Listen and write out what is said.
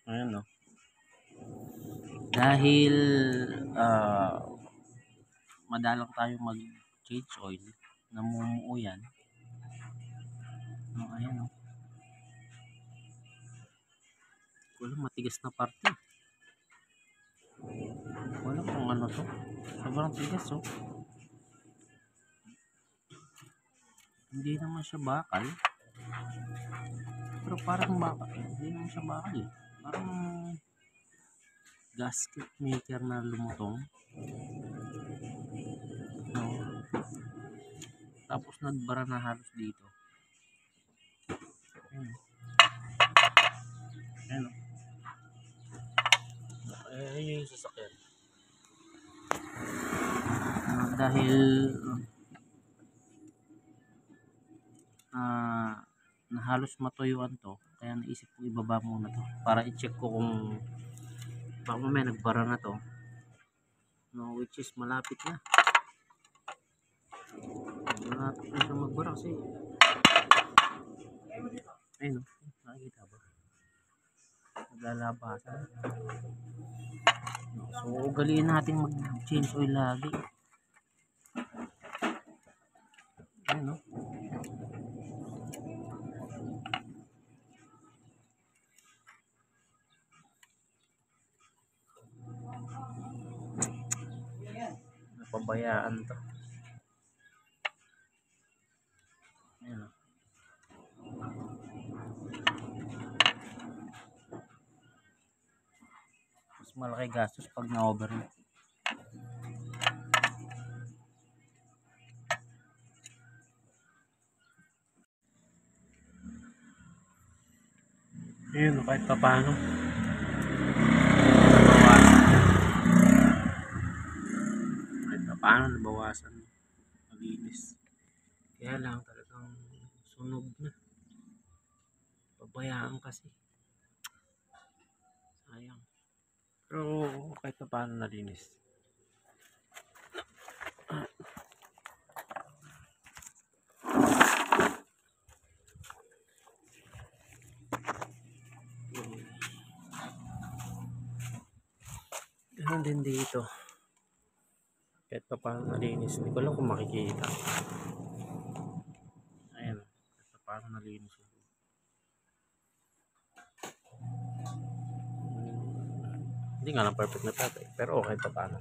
Ayan o. Dahil madalang tayo mag change oil, namumuo yan. Ayan o. Walang matigas na parte. Wala kung ano to. Sobrang tigas o. Hindi naman siya bakal. Pero parang bakal. Hindi naman siya bakal eh. Parang gasket maker na lumutong. No. Tapos nagbara na halos dito. Ayan. Ayun yung sasakyan. Dahil na halos matuyuan to, kaya naisip ko ibaba muna to para i-check ko kung baka may nagbara na to, no, which is malapit na siya magbara kasi ayun, nakikita ba naglalabasan. So ugaliin natin mag change oil lagi. Ayun, no? Napabayaan to. Ayun, no? Mas malaki gastos pag na-over na. Ayun, kahit pa paano nabawasan malinis. Kaya lang talagang sunog na, pabayaan kasi, sayang. Pero kahit pa paano nalinis. Ganun din dito, kahit pa paano nalinis. Hindi ko lang kung makikita. Ayan, kahit pa paano nalinis. Hindi nga lang perfect na perfect, pero kahit pa paano.